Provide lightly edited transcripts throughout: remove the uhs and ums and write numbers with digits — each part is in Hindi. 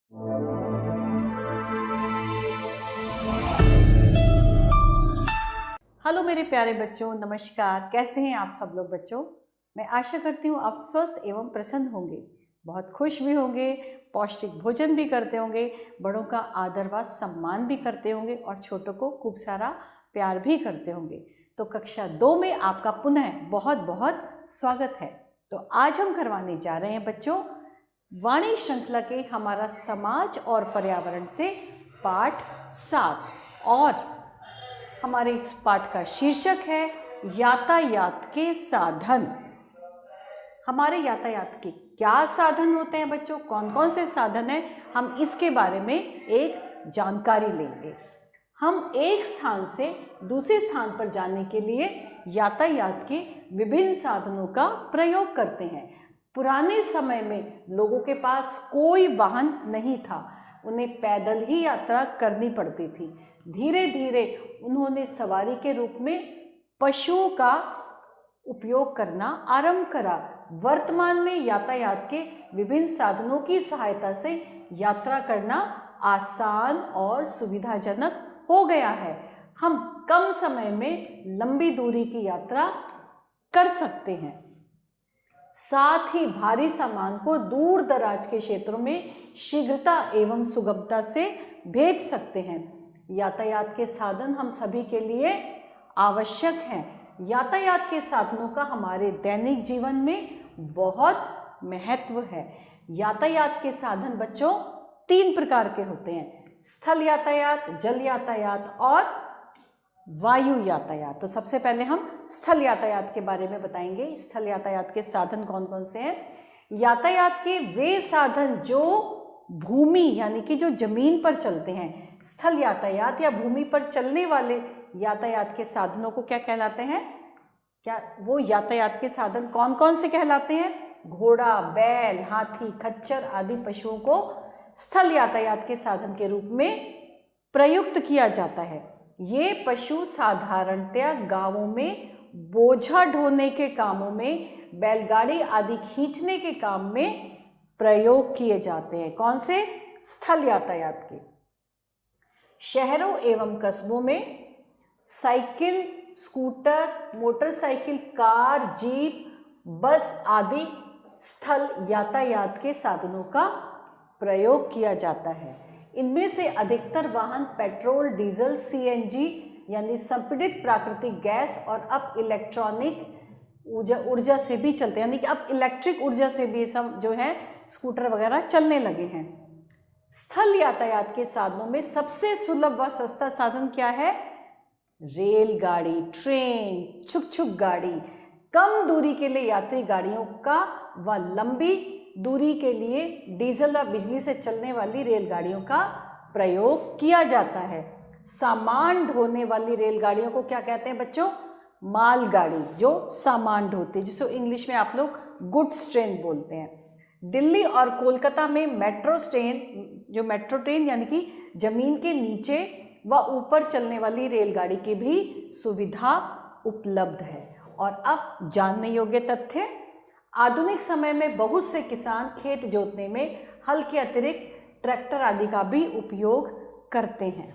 हेलो मेरे प्यारे बच्चों, नमस्कार। कैसे हैं आप सब लोग बच्चों? मैं आशा करती हूँ आप स्वस्थ एवं प्रसन्न होंगे, बहुत खुश भी होंगे, पौष्टिक भोजन भी करते होंगे, बड़ों का आदर व सम्मान भी करते होंगे और छोटों को खूब सारा प्यार भी करते होंगे। तो कक्षा 2 में आपका पुनः बहुत बहुत स्वागत है। तो आज हम करवाने जा रहे हैं बच्चों वाणी श्रृंखला के हमारा समाज और पर्यावरण से पाठ 7 और हमारे इस पाठ का शीर्षक है यातायात के साधन। हमारे यातायात के क्या साधन होते हैं बच्चों, कौन कौन से साधन हैं, हम इसके बारे में एक जानकारी लेंगे। हम एक स्थान से दूसरे स्थान पर जाने के लिए यातायात के विभिन्न साधनों का प्रयोग करते हैं। पुराने समय में लोगों के पास कोई वाहन नहीं था, उन्हें पैदल ही यात्रा करनी पड़ती थी। धीरे धीरे उन्होंने सवारी के रूप में पशुओं का उपयोग करना आरंभ करा। वर्तमान में यातायात के विभिन्न साधनों की सहायता से यात्रा करना आसान और सुविधाजनक हो गया है। हम कम समय में लंबी दूरी की यात्रा कर सकते हैं, साथ ही भारी सामान को दूर दराज के क्षेत्रों में शीघ्रता एवं सुगमता से भेज सकते हैं। यातायात के साधन हम सभी के लिए आवश्यक हैं। यातायात के साधनों का हमारे दैनिक जीवन में बहुत महत्व है। यातायात के साधन बच्चों 3 प्रकार के होते हैं: स्थल यातायात, जल यातायात और वायु यातायात। तो सबसे पहले हम स्थल यातायात के बारे में बताएंगे। स्थल यातायात के साधन कौन कौन से हैं? यातायात के वे साधन जो भूमि यानी कि जो जमीन पर चलते हैं। स्थल यातायात या भूमि पर चलने वाले यातायात के साधनों को क्या कहलाते हैं? क्या वो यातायात के साधन कौन कौन से कहलाते हैं? घोड़ा, बैल, हाथी, खच्चर आदि पशुओं को स्थल यातायात के साधन के रूप में प्रयुक्त किया जाता है। ये पशु साधारणतया गांवों में बोझा ढोने के कामों में, बैलगाड़ी आदि खींचने के काम में प्रयोग किए जाते हैं। कौन से? स्थल यातायात के। शहरों एवं कस्बों में cycle, scooter, motorcycle, car, jeep, बस आदि स्थल यातायात के साधनों का प्रयोग किया जाता है। इनमें से अधिकतर वाहन पेट्रोल, डीजल, सीएनजी यानी संपीड़ित प्राकृतिक गैस और अब इलेक्ट्रॉनिक ऊर्जा से भी चलते हैं, यानी कि अब इलेक्ट्रिक ऊर्जा से भी सब जो है स्कूटर वगैरह चलने लगे हैं। स्थल यातायात के साधनों में सबसे सुलभ व सस्ता साधन क्या है? रेलगाड़ी, ट्रेन, छुक गाड़ी। कम दूरी के लिए यात्री गाड़ियों का व लंबी दूरी के लिए डीजल व बिजली से चलने वाली रेलगाड़ियों का प्रयोग किया जाता है। सामान ढोने वाली रेलगाड़ियों को क्या कहते हैं बच्चों? मालगाड़ी, जो सामान ढोती है, जिसको इंग्लिश में आप लोग गुड्स ट्रेन बोलते हैं। दिल्ली और कोलकाता में मेट्रो ट्रेन यानी कि जमीन के नीचे व ऊपर चलने वाली रेलगाड़ी की भी सुविधा उपलब्ध है। और अब जानने योग्य तथ्य: आधुनिक समय में बहुत से किसान खेत जोतने में हल के अतिरिक्त ट्रैक्टर आदि का भी उपयोग करते हैं।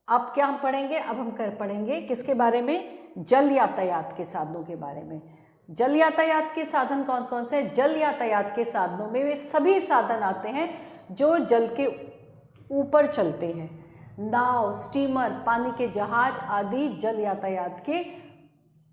अब क्या हम पढ़ेंगे? अब हम पढ़ेंगे किसके बारे में? जल यातायात के साधनों के बारे में। जल यातायात के साधन कौन कौन से? जल यातायात के साधनों में वे सभी साधन आते हैं जो जल के ऊपर चलते हैं। नाव, स्टीमर, पानी के जहाज आदि जल यातायात के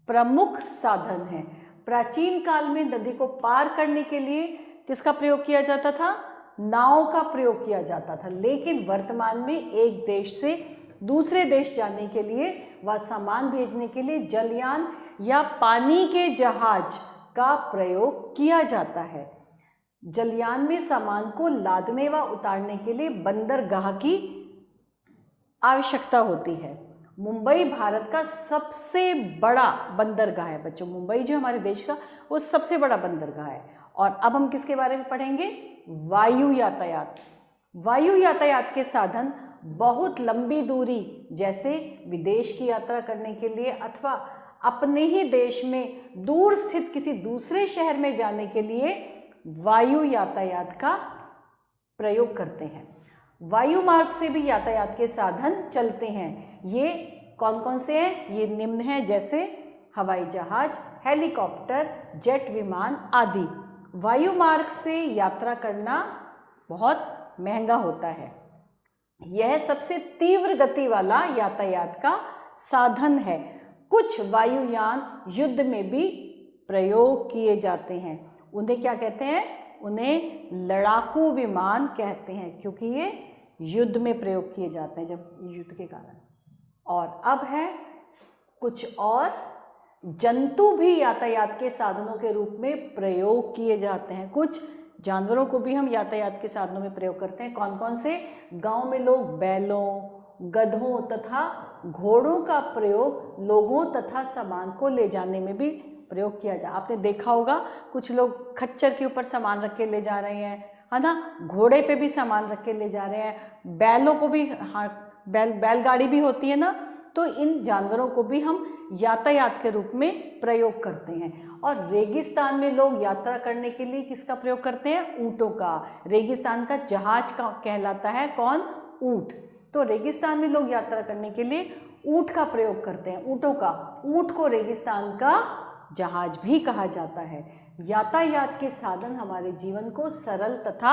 प्रमुख साधन हैं। प्राचीन काल में नदी को पार करने के लिए किसका प्रयोग किया जाता था? नाव का प्रयोग किया जाता था। लेकिन वर्तमान में एक देश से दूसरे देश जाने के लिए व सामान भेजने के लिए जलयान या पानी के जहाज का प्रयोग किया जाता है। जलयान में सामान को लादने व उतारने के लिए बंदरगाह की आवश्यकता होती है। मुंबई भारत का सबसे बड़ा बंदरगाह है बच्चों। मुंबई जो हमारे देश का वो सबसे बड़ा बंदरगाह है। और अब हम किसके बारे में पढ़ेंगे? वायु यातायात। वायु यातायात के साधन बहुत लंबी दूरी जैसे विदेश की यात्रा करने के लिए अथवा अपने ही देश में दूर स्थित किसी दूसरे शहर में जाने के लिए वायु यातायात का प्रयोग करते हैं। वायु मार्ग से भी यातायात के साधन चलते हैं। ये कौन कौन से हैं? ये निम्न हैं, जैसे हवाई जहाज, हेलीकॉप्टर, जेट विमान आदि। वायु मार्ग से यात्रा करना बहुत महंगा होता है। यह सबसे तीव्र गति वाला यातायात का साधन है। कुछ वायुयान युद्ध में भी प्रयोग किए जाते हैं। उन्हें क्या कहते हैं? उन्हें लड़ाकू विमान कहते हैं, क्योंकि ये युद्ध में प्रयोग किए जाते हैं, जब युद्ध के कारण। और अब है कुछ और जंतु भी यातायात के साधनों के रूप में प्रयोग किए जाते हैं। कुछ जानवरों को भी हम यातायात के साधनों में प्रयोग करते हैं। कौन कौन से? गांव में लोग बैलों, गधों तथा घोड़ों का प्रयोग लोगों तथा सामान को ले जाने में भी प्रयोग किया जाए। आपने देखा होगा कुछ लोग खच्चर के ऊपर सामान रख के ले जा रहे हैं, है ना, घोड़े पे भी सामान रख के ले जा रहे हैं, बैलों को भी, हाँ, बैलगाड़ी भी होती है ना, तो इन जानवरों को भी हम यातायात के रूप में प्रयोग करते हैं। और रेगिस्तान में लोग यात्रा करने के लिए किसका प्रयोग करते हैं? ऊँटों का। रेगिस्तान का जहाज का कहलाता है कौन? ऊँट। तो रेगिस्तान में लोग यात्रा करने के लिए ऊँट का प्रयोग करते हैं, ऊँटों का। ऊँट को रेगिस्तान का जहाज भी कहा जाता है। यातायात के साधन हमारे जीवन को सरल तथा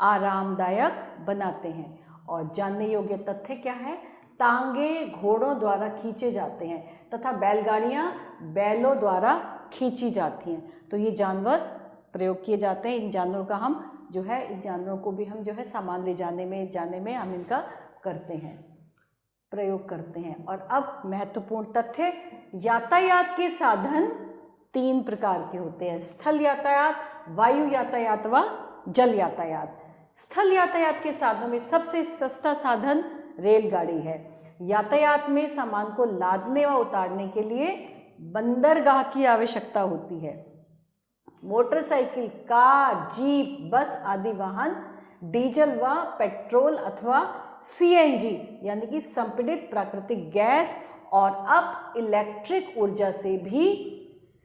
आरामदायक बनाते हैं। और जानने योग्य तथ्य क्या है? तांगे घोड़ों द्वारा खींचे जाते हैं तथा बैलगाड़ियाँ बैलों द्वारा खींची जाती हैं। तो ये जानवर प्रयोग किए जाते हैं। इन जानवरों का हम जो है, इन जानवरों को भी हम जो है सामान ले जाने में हम इनका करते हैं, प्रयोग करते हैं। और अब महत्वपूर्ण तथ्य, यातायात के साधन 3 प्रकार के होते हैं: स्थल यातायात, वायु यातायात व जल यातायात। स्थल यातायात के साधनों में सबसे सस्ता साधन रेलगाड़ी है। यातायात में सामान को लादने व उतारने के लिए बंदरगाह की आवश्यकता होती है। मोटरसाइकिल, कार, जीप, बस आदि वाहन डीजल व पेट्रोल अथवा सीएनजी यानी कि संपीड़ित प्राकृतिक गैस और अब इलेक्ट्रिक ऊर्जा से भी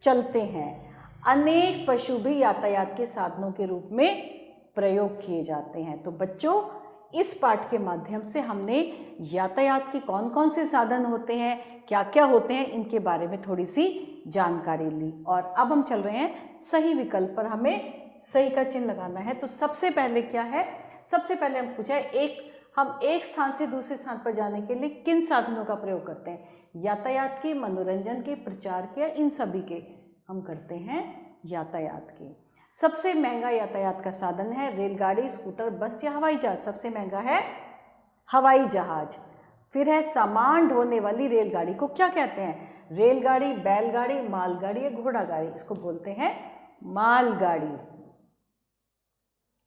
चलते हैं। अनेक पशु भी यातायात के साधनों के रूप में प्रयोग किए जाते हैं। तो बच्चों, इस पाठ के माध्यम से हमने यातायात के कौन कौन से साधन होते हैं, क्या क्या होते हैं, इनके बारे में थोड़ी सी जानकारी ली। और अब हम चल रहे हैं सही विकल्प पर, हमें सही का चिन्ह लगाना है। तो सबसे पहले क्या है? सबसे पहले हम पूछा है हम एक स्थान से दूसरे स्थान पर जाने के लिए किन साधनों का प्रयोग करते हैं? यातायात के, मनोरंजन के, प्रचार के, इन सभी के हम करते हैं यातायात के। सबसे महंगा यातायात का साधन है रेलगाड़ी, स्कूटर, बस या हवाई जहाज। सबसे महंगा है हवाई जहाज। फिर है सामान ढोने वाली रेलगाड़ी को क्या कहते हैं? रेलगाड़ी, बैलगाड़ी, मालगाड़ी या घोड़ा गाड़ी, इसको बोलते हैं मालगाड़ी।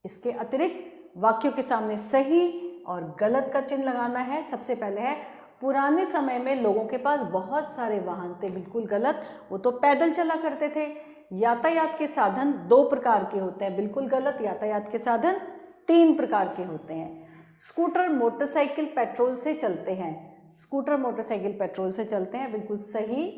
इसके अतिरिक्त वाक्यों के सामने सही और गलत का चिन्ह लगाना है। सबसे पहले है पुराने समय में लोगों के पास बहुत सारे वाहन थे। बिल्कुल गलत, वो तो पैदल चला करते थे। यातायात के साधन 2 प्रकार के होते हैं। बिल्कुल गलत, यातायात के साधन 3 प्रकार के होते हैं। स्कूटर, मोटरसाइकिल पेट्रोल से चलते हैं। स्कूटर, मोटरसाइकिल पेट्रोल से चलते हैं, बिल्कुल सही।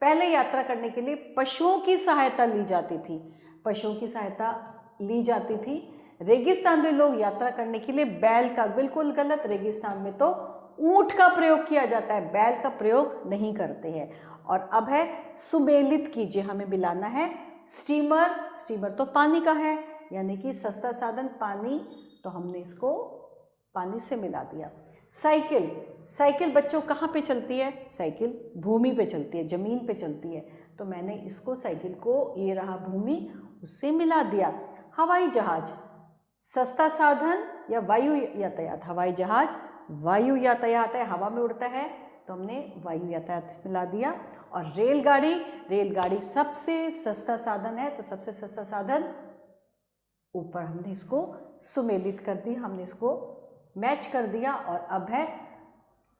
पहले यात्रा करने के लिए पशुओं की सहायता ली जाती थी। पशुओं की सहायता ली जाती थी। रेगिस्तान में लोग यात्रा करने के लिए बैल का, बिल्कुल गलत, रेगिस्तान में तो ऊंट का प्रयोग किया जाता है, बैल का प्रयोग नहीं करते हैं। और अब है सुमेलित कीजिए, हमें मिलाना है स्टीमर। स्टीमर तो पानी का है, यानी कि सस्ता साधन पानी, तो हमने इसको पानी से मिला दिया। साइकिल, साइकिल बच्चों कहाँ पे चलती है? साइकिल भूमि पे चलती है, जमीन पे चलती है, तो मैंने इसको, साइकिल को, ये रहा भूमि, उससे मिला दिया। हवाई जहाज सस्ता साधन या वायु यातायात? हवाई जहाज वायु यातायात है, हवा में उड़ता है, तो हमने वायु यातायात मिला दिया। और रेलगाड़ी, रेलगाड़ी सबसे सस्ता साधन है, तो सबसे सस्ता साधन ऊपर हमने इसको सुमेलित कर दिया, हमने इसको मैच कर दिया। और अब है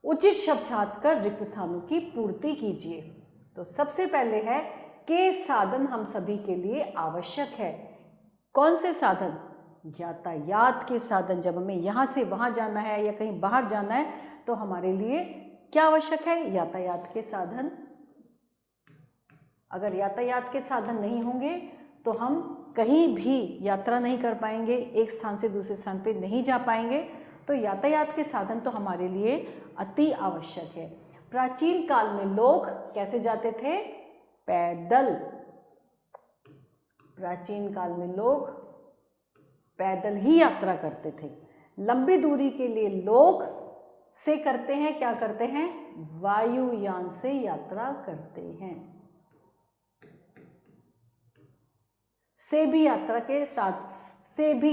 उचित शब्द छाट कर रिक्त स्थानों की पूर्ति कीजिए। तो सबसे पहले है के साधन हम सभी के लिए आवश्यक है। कौन से साधन? यातायात के साधन। जब हमें यहाँ से वहाँ जाना है या कहीं बाहर जाना है, तो हमारे लिए क्या आवश्यक है? यातायात के साधन। अगर यातायात के साधन नहीं होंगे तो हम कहीं भी यात्रा नहीं कर पाएंगे, एक स्थान से दूसरे स्थान पे नहीं जा पाएंगे, तो यातायात के साधन तो हमारे लिए अति आवश्यक है। प्राचीन काल में लोग कैसे जाते थे? पैदल। प्राचीन काल में लोग पैदल ही यात्रा करते थे। लंबी दूरी के लिए लोग से करते हैं, क्या करते हैं? वायुयान से यात्रा करते हैं। से भी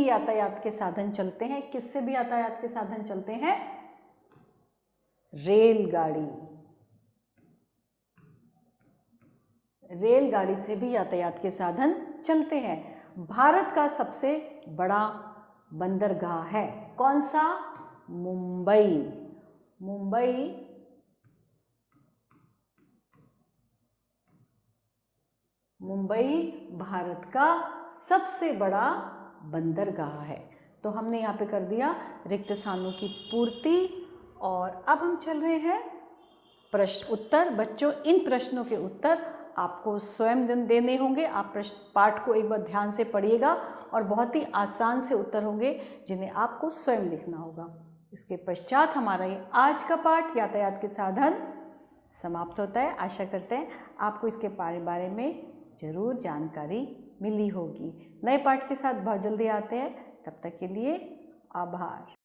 यातायात के साधन चलते हैं। किससे भी यातायात के साधन चलते हैं? रेलगाड़ी। रेलगाड़ी से भी यातायात के साधन चलते हैं। भारत का सबसे बड़ा बंदरगाह है कौन सा? मुंबई। मुंबई भारत का सबसे बड़ा बंदरगाह है। तो हमने यहाँ पे कर दिया रिक्त स्थानों की पूर्ति। और अब हम चल रहे हैं प्रश्न उत्तर। बच्चों, इन प्रश्नों के उत्तर आपको स्वयं देने होंगे। आप पाठ को एक बार ध्यान से पढ़िएगा और बहुत ही आसान से उत्तर होंगे जिन्हें आपको स्वयं लिखना होगा। इसके पश्चात हमारा ये आज का पाठ यातायात के साधन समाप्त होता है। आशा करते हैं आपको इसके बारे में ज़रूर जानकारी मिली होगी। नए पाठ के साथ बहुत जल्दी आते हैं। तब तक के लिए आभार।